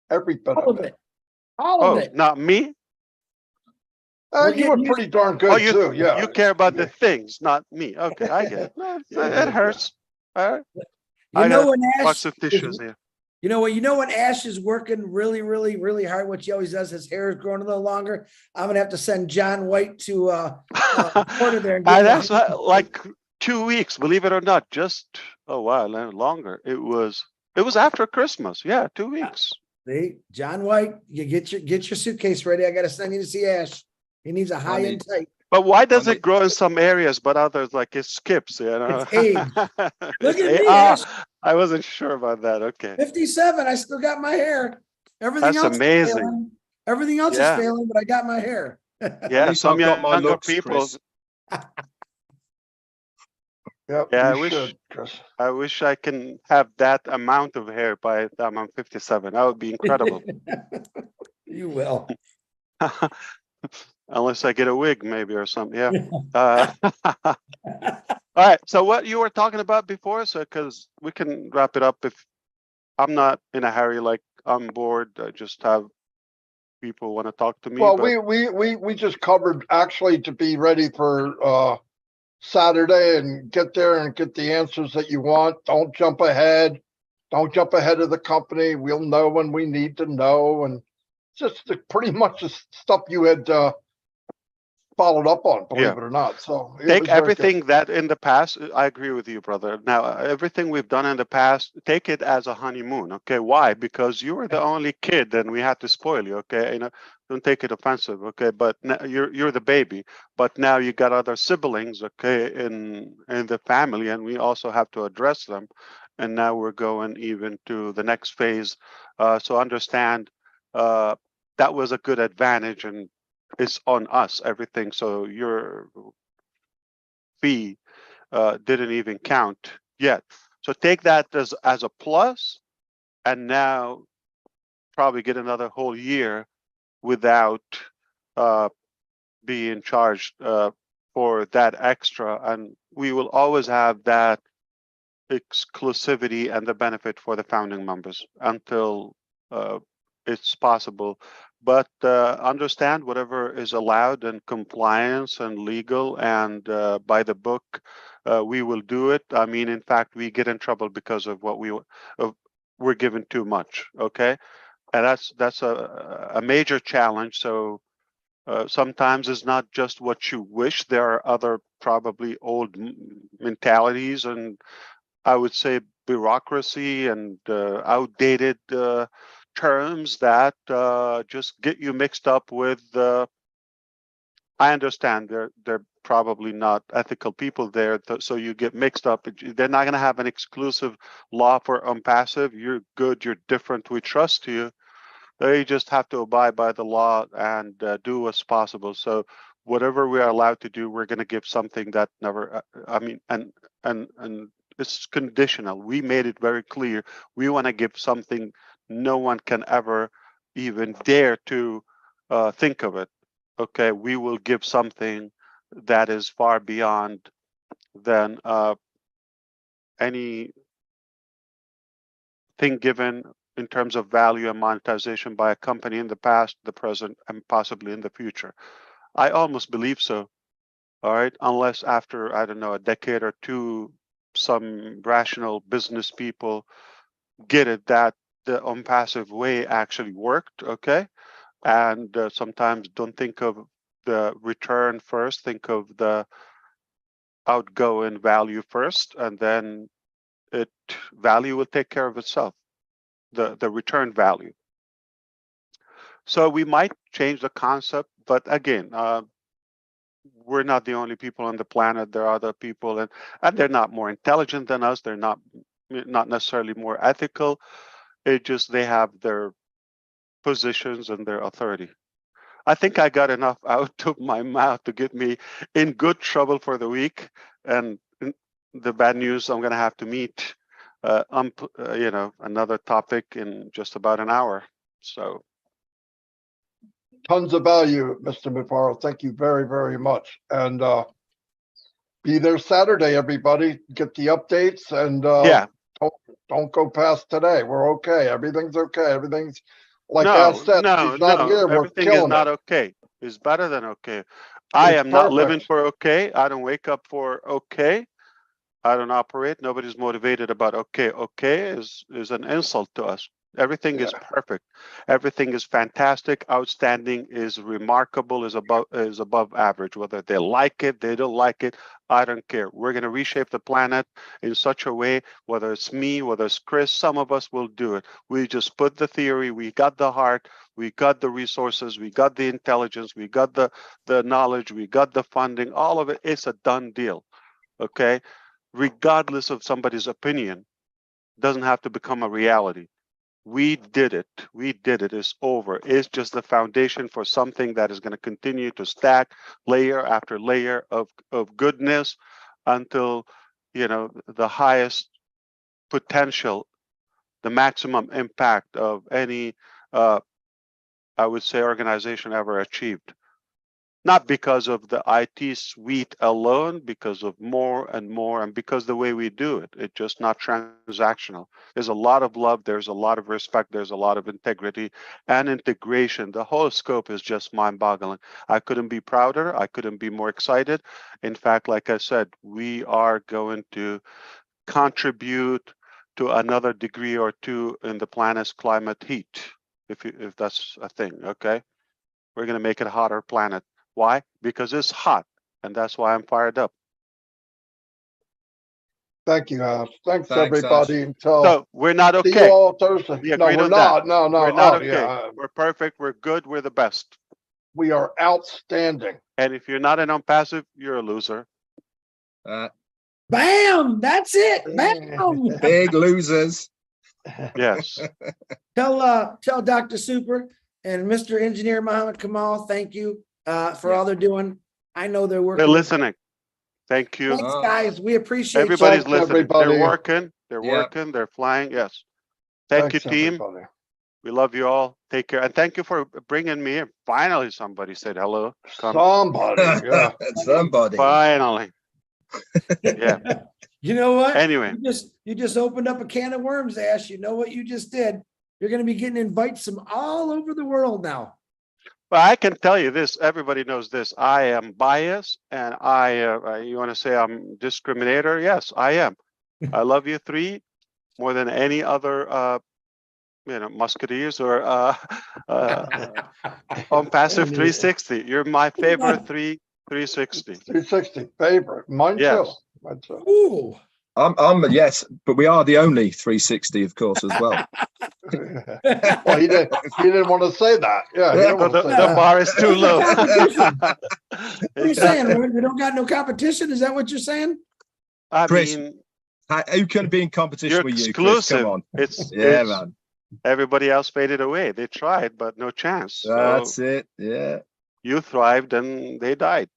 Every bit All of of it. it. All of Oh, it. not me? We're You were getting pretty darn good Oh, you too. Yeah. you care about the things, not me. Okay, I get it. No, Yeah. it hurts. All right. You I know got when Ash box of is, tissues here. you know when Ash is working really, really, really hard, what he always does, his hair is growing a little longer. I'm gonna have to send John White to Porter there and give And him a that's like 2 weeks, believe it or not. Just wow, longer. It was after Christmas. Yeah, 2 weeks. See, John White, you get your suitcase ready. I gotta send you to see Ash. He needs a high end type. But why does Funny. it grow in some areas, but others like it skips? You know, It's age. Look It's at me, Ash. I wasn't sure about that. Okay, 57. I still got my hair. Everything that's else is amazing. failing. Everything else is Yeah, failing, but I got my hair. At yeah. least Some I've got my younger looks, people. Chris. Yep. Yeah, You should, Chris. I wish I can have that amount of hair by the time I'm 57. That would be incredible. You will. Unless I get a wig, maybe, or something. Yeah. All right. So what you were talking about before, so because we can wrap it up if I'm not in a hurry, like I'm bored. I just have people want to talk to me. Well, but we just covered actually to be ready for Saturday and get there and get the answers that you want. Don't jump ahead. Don't jump ahead of the company. We'll know when we need to know, and just pretty much the stuff you had followed up on, believe Yeah. it or not. So it take was very good. everything that in the past, I agree with you, brother. Now, everything we've done in the past, take it as a honeymoon. Okay. Why? Because you were the only kid and we had to spoil you. Okay. Don't take it offensive. Okay. But now you're the baby, but now you got other siblings. Okay. In the family, and we also have to address them. And now we're going even to the next phase. So understand, that was a good advantage, and it's on us, everything. So your fee didn't even count yet. So take that as a plus, and now probably get another whole year without being charged for that extra. And we will always have that exclusivity and the benefit for the founding members until it's possible. But understand whatever is allowed and compliance and legal and by the book, we will do it. I mean, in fact, we get in trouble because of what we're given too much. Okay, and that's a major challenge. So sometimes it's not just what you wish. There are other probably old mentalities and I would say bureaucracy and outdated terms that just get you mixed up with. I understand they're probably not ethical people there, so you get mixed up. They're not going to have an exclusive law for unpassive. You're good. You're different. We trust you. They just have to abide by the law and do what's possible. So whatever we are allowed to do, we're going to give something that never. I mean, and it's conditional. We made it very clear. We want to give something no one can ever even dare to think of it. Okay, we will give something that is far beyond than anything given in terms of value and monetization by a company in the past, the present, and possibly in the future. I almost believe so. All right, unless after, I don't know, a decade or two, some rational business people get it that the unpassive way actually worked. Okay, and sometimes don't think of the return first, think of the outgoing value first, and then value will take care of itself, the return value. So we might change the concept, but again, we're not the only people on the planet. There are other people, and they're not more intelligent than us. They're not necessarily more ethical. It just they have their positions and their authority. I think I got enough out of my mouth to get me in good trouble for the week. And the bad news, I'm going to have to meet, another topic in just about an hour. So. Tons of value, Mr. Mufaro. Thank you very, very much. And be there Saturday, everybody. Get the updates and Yeah. Don't go past today. We're okay. Everything's okay. Everything's like Ash said. He's not here. We're Everything is killing not it. okay. It's better than okay. I It's am not living perfect. for okay. I don't wake up for okay. I don't operate. Nobody's motivated about okay. Okay is an insult to us. Everything is Yeah. perfect. Everything is fantastic, outstanding, is remarkable, is above average. Whether they like it, they don't like it, I don't care. We're going to reshape the planet in such a way, whether it's me, whether it's Chris, some of us will do it. We just put the theory, we got the heart, we got the resources, we got the intelligence, we got the knowledge, we got the funding, all of it. It's a done deal. Okay? Regardless of somebody's opinion, doesn't have to become a reality. We did it. We did it. It's over. It's just the foundation for something that is going to continue to stack layer after layer of goodness until, the highest potential, the maximum impact of any, I would say, organization ever achieved. Not because of the IT suite alone, because of more and more, and because the way we do it. It's just not transactional. There's a lot of love, there's a lot of respect, there's a lot of integrity and integration. The whole scope is just mind-boggling. I couldn't be prouder. I couldn't be more excited. In fact, like I said, we are going to contribute to another degree or two in the planet's climate heat, if that's a thing, okay? We're going to make it a hotter planet. Why? Because it's hot, and that's why I'm fired up. Thank you, Ash. Thanks, Thanks, everybody. Until So we're not see you okay. all Thursday. We No, agreed we're on that. not. No, no. We're not Oh, okay. yeah. We're perfect. We're good. We're the best. We are outstanding. And if you're not an unpassive, you're a loser. Bam! That's it. Bam! Big losers. Yes. Tell Dr. Super and Mr. Engineer Muhammad Kamal, thank you for all they're doing. I know they're working. They're listening. Thank you. Thanks, guys. We appreciate Everybody's Thanks, listening. everybody. They're working. They're Yeah. working. They're flying. Yes. Thank Thanks, you, team. everybody. We love you all. Take care. And thank you for bringing me in. Finally, somebody said hello. Come. Somebody, yeah. Somebody. Finally. Yeah. You know what? Anyway. You just opened up a can of worms, Ash. You know what you just did? You're going to be getting invites from all over the world now. Well, I can tell you this. Everybody knows this. I am biased, and you want to say I'm discriminator? Yes, I am. I love you three more than any other, musketeers or on passive 360. You're my favorite 360. 360 favorite. Mine too. Yes. Mine too. Ooh. I'm yes, but we are the only 360, of course, as well. Well, he didn't want to say that. Yeah, he didn't want to say The that. bar is too low. What are you saying? Exactly. We don't got no competition? Is that what you're saying? I Chris, mean, Who can be in competition you're with you, Chris? exclusive. Come on. It's Man. everybody else faded away. They tried, but no chance. So That's it. Yeah. you thrived and they died.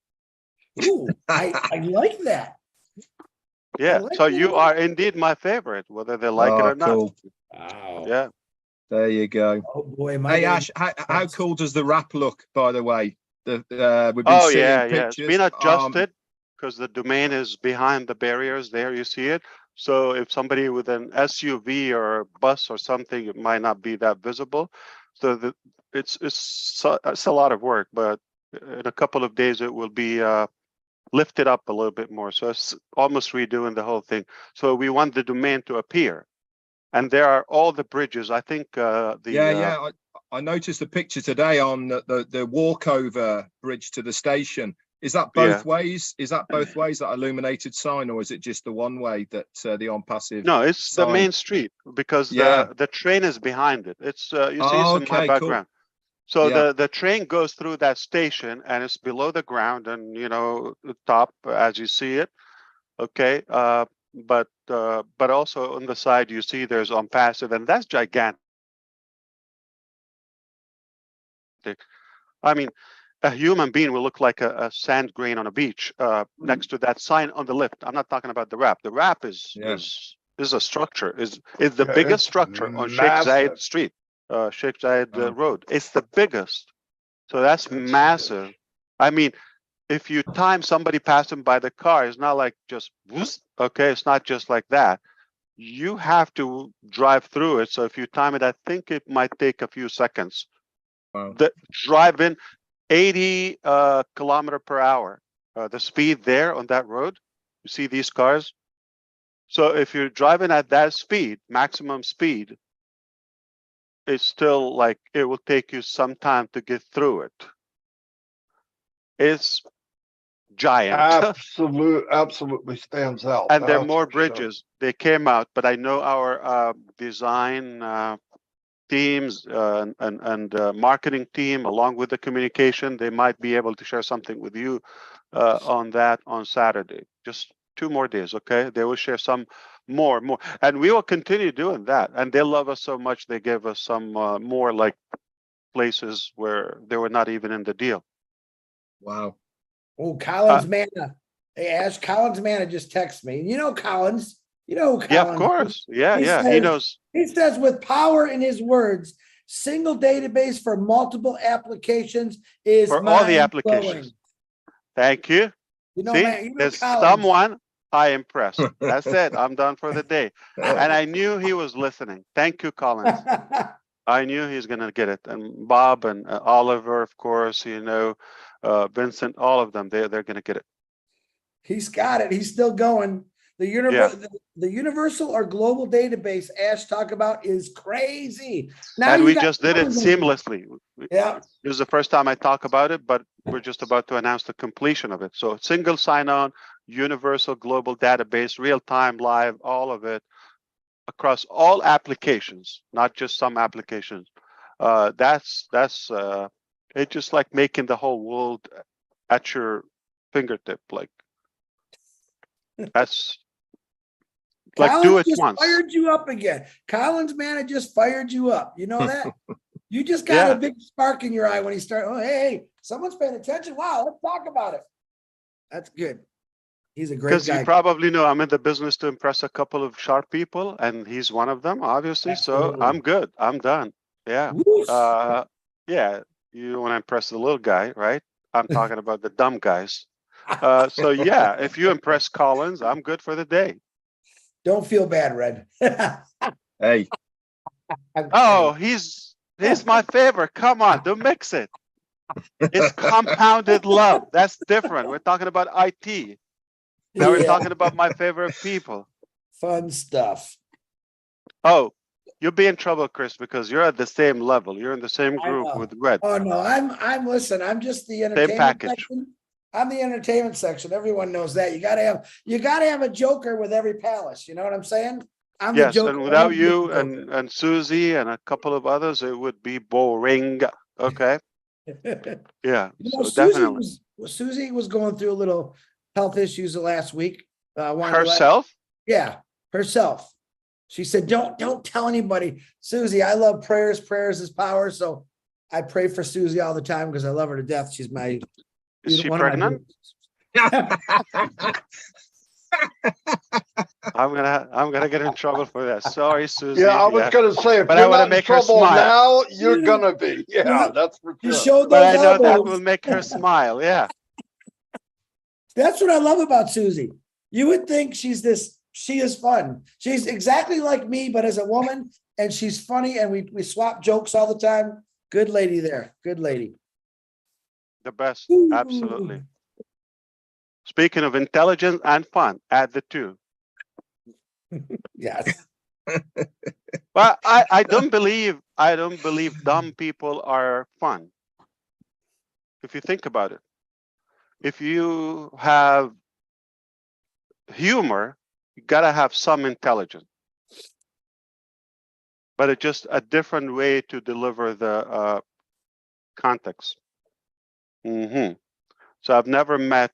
Ooh, I like that. Yeah. like So that. you are indeed my favorite, whether they like it or not. Cool. Wow. Yeah. There you go. Oh boy, Hey Ash, how cool does the wrap look, by the way? We've been seeing It's pictures. been adjusted because the domain is behind the barriers there. You see it. So if somebody with an SUV or a bus or something, it might not be that visible. So it's a lot of work, but in a couple of days it will be lifted up a little bit more. So it's almost redoing the whole thing. So we want the domain to appear. And there are all the bridges. I think I noticed a picture today on the walkover bridge to the station. Is that Yeah. both ways? Is that both ways, that illuminated sign, or is it just the one way that the on passive? No, it's the sign? main street because Yeah. the train is behind it. It's you see Oh, it's in my okay, cool. background. So Yeah. the train goes through that station and it's below the ground and the top as you see it. Okay. But also on the side you see there's on passive, and that's gigantic. I mean, a human being will look like a sand grain on a beach next to that sign on the lift. I'm not talking about the wrap. The wrap is a structure. Is the Yeah, biggest it's structure on Sheikh massive. Zayed Street, Sheikh Zayed Oh. Road. It's the biggest. So that's massive. I mean, if you time somebody passing by the car, it's not like just whoosh, okay. It's not just like that. You have to drive through it. So if you time it, I think it might take a few seconds. Wow. The driving 80 kilometer per hour, the speed there on that road. You see these cars. So if you're driving at that speed, maximum speed, it's still like it will take you some time to get through it. It's giant. Absolutely stands out. And there are that's more for sure. bridges. They came out, but I know our design teams and marketing team, along with the communication, they might be able to share something with you on that on Saturday. Just 2 more days, okay? They will share some more, and we will continue doing that. And they love us so much, they gave us some more like places where they were not even in the deal. Wow. Oh, Collins Manna. Hey, Ash, Collins Manna just texted me. You know Collins. You know who Collins. Yeah, of course. Yeah, He yeah. says- He knows. He says, with power in his words, single database for multiple applications is For all the mind-blowing. applications. Thank you. You know, See, man, you know there's Collins. someone I impressed. That's it. I'm done for the day. And I knew he was listening. Thank you, Collins. I knew he's going to get it. And Bob and Oliver, of course, Vincent, all of them, they're going to get it. He's got it. He's still going. The universal or global database Ash talk about is crazy. Now And you we got just did it Collins. seamlessly. Yeah. This is the first time I talk about it, but we're just about to announce the completion of it. So single sign-on, universal global database, real-time, live, all of it across all applications, not just some applications. That's it's just like making the whole world at your fingertip. Like that's like Collins do it just once. fired you up again. Collins, man, it just fired you up. You know that? You just got a big spark in your eye when he started. Oh, hey, someone's paying attention. Wow, let's talk about it. That's good. He's a great guy. Because you probably know I'm in the business to impress a couple of sharp people, and he's one of them, obviously. Absolutely. So I'm good. I'm done. Yeah. Whoosh. Yeah. You want to impress the little guy, right? I'm talking about the dumb guys. So yeah, if you impress Collins, I'm good for the day. Don't feel bad, Red. Hey. Oh, he's my favorite. Come on, don't mix it. It's compounded love. That's different. We're talking about IT. Now we're talking about my favorite people. Fun stuff. Oh, you'll be in trouble, Chris, because you're at the same level. You're in the same group with Red. Oh no, listen, I'm just the entertainment package. section. I'm the entertainment section. Everyone knows that. You gotta have a joker with every palace. You know what I'm saying? I'm the Yes, joker. and without you and Susie and a couple of others, it would be boring. Okay. Yeah. So definitely. Susie was going through a little health issues the last week. Herself? Herself. She said, don't tell anybody. Susie, I love prayers. Prayers is power. So I pray for Susie all the time because I love her to death. She's my. Is she pregnant? I'm gonna get in trouble for that. Sorry, Susie. Yeah, I was gonna say, if But I you're wanna not in make her trouble smile. now, you're gonna be. Yeah, that's for You sure. showed But those I know that elbows. will make her smile. Yeah. That's what I love about Susie. You would think she is fun. She's exactly like me, but as a woman, and she's funny, and we swap jokes all the time. Good lady there. Good lady. The best. Ooh. Absolutely. Speaking of intelligence and fun, add the two. Yes. Well, I don't believe dumb people are fun. If you think about it, if you have humor, you gotta have some intelligence. But it's just a different way to deliver the context. So I've never met.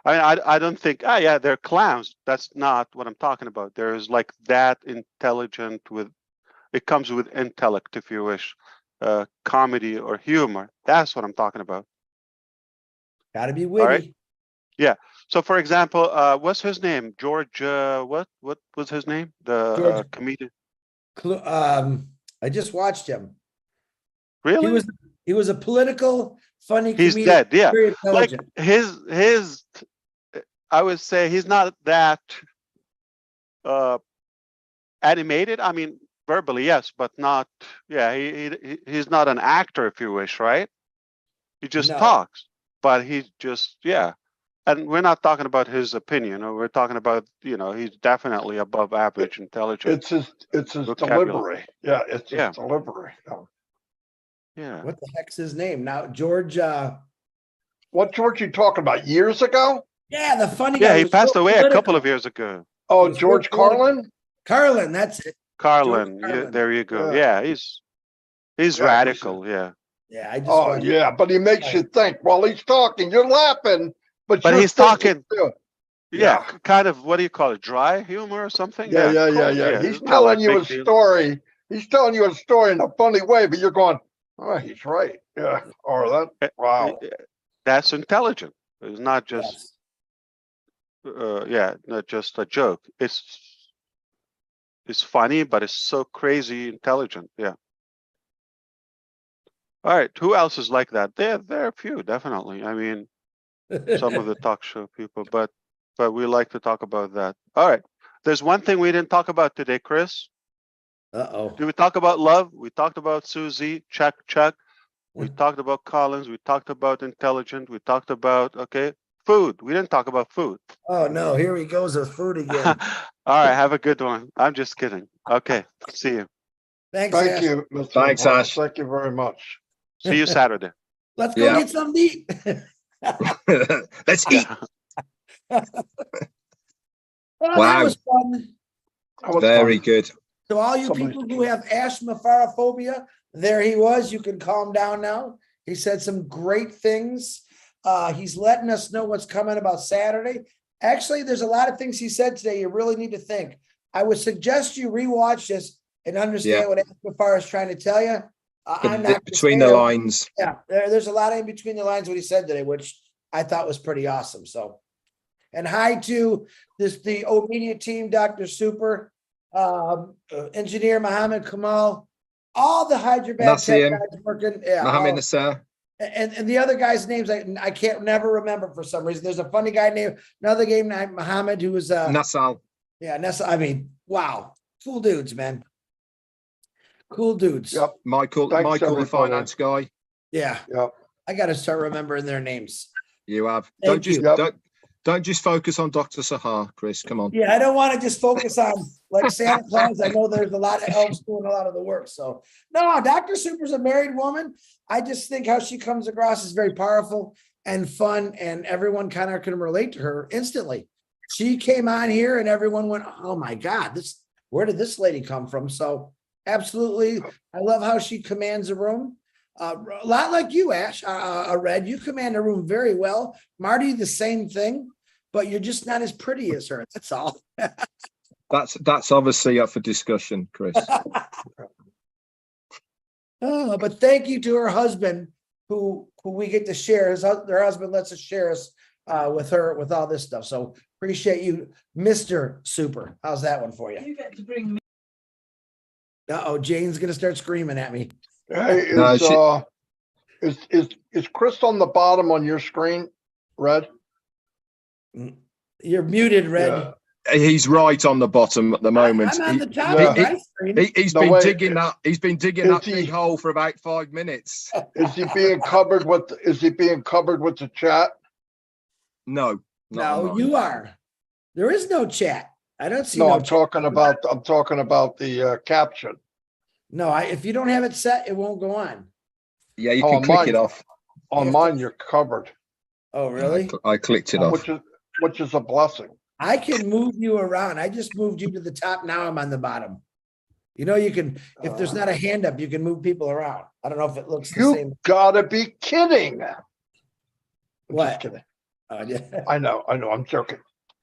I don't think. Ah, yeah, they're clowns. That's not what I'm talking about. There's like that intelligent with. It comes with intellect, if you wish, comedy or humor. That's what I'm talking about. Gotta be All right. witty. Yeah. So, for example, what's his name? George. What was his name? The George- comedian. I just watched him. Really? He was a political, funny He's comedian. dead. Yeah. Very Like intelligent. his. I would say he's not that animated. I mean, verbally, yes, but not. Yeah, he's not an actor, if you wish, right? He just No. talks, but he's just And we're not talking about his opinion, or we're talking about he's definitely above average intelligence. It's his Vocabulary. delivery. Yeah, it's Yeah. his delivery. Yeah. Yeah. What the heck's his name now? George. What George you talking about? Years ago? Yeah, the funny Yeah, guy. he was passed so away a couple political. of years ago. Oh, was so George political. Carlin? Carlin, that's it. Carlin, yeah, Carlin. there you go. Yeah. Yeah, he's Yeah, radical. Yeah. Yeah, I just Oh, watched. yeah, but he makes you think while he's talking. You're laughing, but But you're he's thinking talking. too. Yeah, Yeah. kind of, what do you call it? Dry humor or something? Yeah. He's it's not telling like you a big deal. story. He's telling you a story in a funny way, but you're going, oh, he's right. Yeah. Or that. Wow. That's intelligent. It's not just Yes. not just a joke. It's funny, but it's so crazy intelligent. Yeah. All right. Who else is like that? There are a few, definitely. I mean, some of the talk show people, but we like to talk about that. All right. There's one thing we didn't talk about today, Chris. Uh-oh. Did we talk about love? We talked about Susie. Check. We talked about Collins. We talked about intelligent. We talked about food. We didn't talk about food. Oh no, here he goes with food again. All right. Have a good one. I'm just kidding. Okay. See you. Thanks, Thank Ash. you, Mr. Thanks, Navarro. Ash. Thank you very much. See you Saturday. Let's go Yeah. get something to eat. Let's eat. Oh, Wow. that was fun. That was Very fun. good. So all you Somebody- people who have ashmapharophobia, there he was. You can calm down now. He said some great things. He's letting us know what's coming about Saturday. Actually, there's a lot of things he said today you really need to think. I would suggest you rewatch this and understand Yeah. what Ashmaphar is trying to tell you. I'm not Between the lines. Yeah, there's a lot in between the lines what he said today, which I thought was pretty awesome. So, and hi to the O Media team, Dr. Super, engineer Mohammed Kamal, all the Hyderabad tech Nassim, guys working. Yeah, Mohammed all- Nasser. and the other guys' names I can't never remember for some reason. There's a funny guy named another game named Mohammed who was Nassal. yeah, Nessa. I mean, wow, cool dudes, man. Cool dudes. Yep. Michael, Thanks, the everybody. finance guy. Yeah, Yep. I got to start remembering their names. You have. Thank you. Yep. Don't just focus on Dr. Sahar, Chris. Come on. Yeah, I don't want to just focus on like Santa Claus. I know there's a lot of elves doing a lot of the work. So no, Dr. Super's a married woman. I just think how she comes across is very powerful and fun, and everyone kind of can relate to her instantly. She came on here and everyone went, "Oh my God, where did this lady come from?" So absolutely, I love how she commands a room. A lot like you, Ash, Red, you command a room very well. Marty, the same thing, but you're just not as pretty as her. That's all. That's obviously up for discussion, Chris. Oh, but thank you to her husband, who we get to share. Her husband lets us share us with her with all this stuff. So appreciate you, Mr. Super. How's that one for you? You get to bring me. Uh-oh, Jane's gonna start screaming at me. Hey, No, is Chris on the bottom on your screen, Red? You're muted, Red. Yeah. He's right on the bottom at the moment. I'm on the top Yeah. of my screen. He's No, been wait. digging that. He's been digging Is that he- big hole for about 5 minutes. Is he being covered with? Is he being covered with the chat? No, not No, on mine. you are. There is no chat. I don't see No, no I'm chat. talking about the caption. No, if you don't have it set, it won't go on. Yeah, you Oh, can click mine. it off. On Yes, mine, you're covered. Oh, really? I clicked it off. which is a blessing. I can move you around. I just moved you to the top. Now I'm on the bottom. You know, you can, if there's not a hand up, you can move people around. I don't know if it looks the You same. gotta be kidding. I'm What? just kidding. Yeah. I know, I'm joking.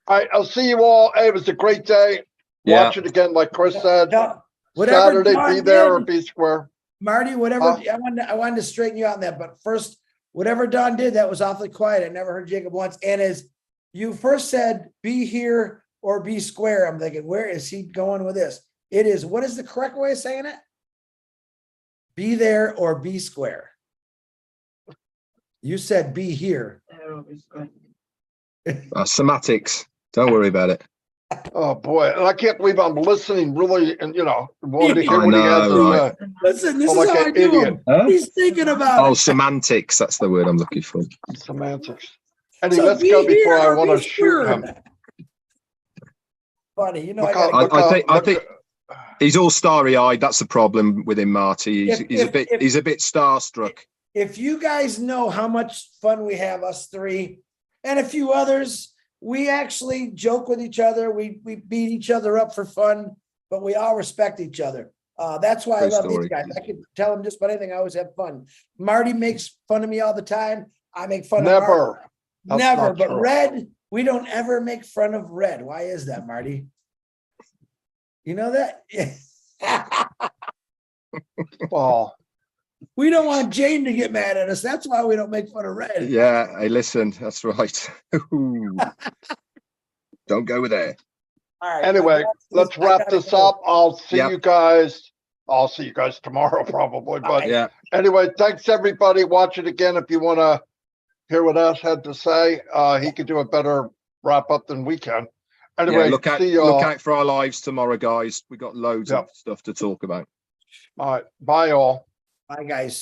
All right, I'll see you all. Hey, it was a great day. Yeah. Watch it again, like Chris said. Whatever Saturday, Dawn be there or did, be square. Marty, whatever, Huh? I wanted to straighten you out on that, but first, whatever Don did, that was awfully quiet. I never heard Jacob once. And as you first said, be here or be square, I'm thinking, where is he going with this? It is, what is the correct way of saying it? Be there or be square. You said be here. Semantics. Don't worry about it. Oh, boy. And I can't believe I'm listening really and, wanting to hear I what he has know, to right. say. Listen, this Oh, is like how an I do idiot. him. Huh? He's thinking about Oh, it. semantics. That's the word I'm looking for. Semantics. Eddie, So let's be go before here I or want be to shoot him. square. Funny, Look I how- gotta look I how- think- look- He's all starry-eyed. That's the problem with him, Marty. He's a bit starstruck. if you guys know how much fun we have, us three and a few others, we actually joke with each other. We beat each other up for fun, but we all respect each other. That's why I True love story. these guys. I can tell them just about anything. I always have fun. Marty makes fun of me all the time. I make fun of Marty. Never. That's Never. not But true. Red, we don't ever make fun of Red. Why is that, Marty? You know that? Well, We don't want Jane to get mad at us. That's why we don't make fun of Red. Yeah, hey, listen, that's right. Don't go with there. All right. anyway, let's wrap this up. I'll see Yep. you guys. I'll see you guys tomorrow probably. But Yeah, anyway, thanks everybody. Watch it again if you want to hear what Ash had to say. He could do a better wrap up than we can. Anyway, yeah. Look see y'all. out for our lives tomorrow, guys. We got loads Yep. of stuff to talk about. All right. Bye all. Bye, guys.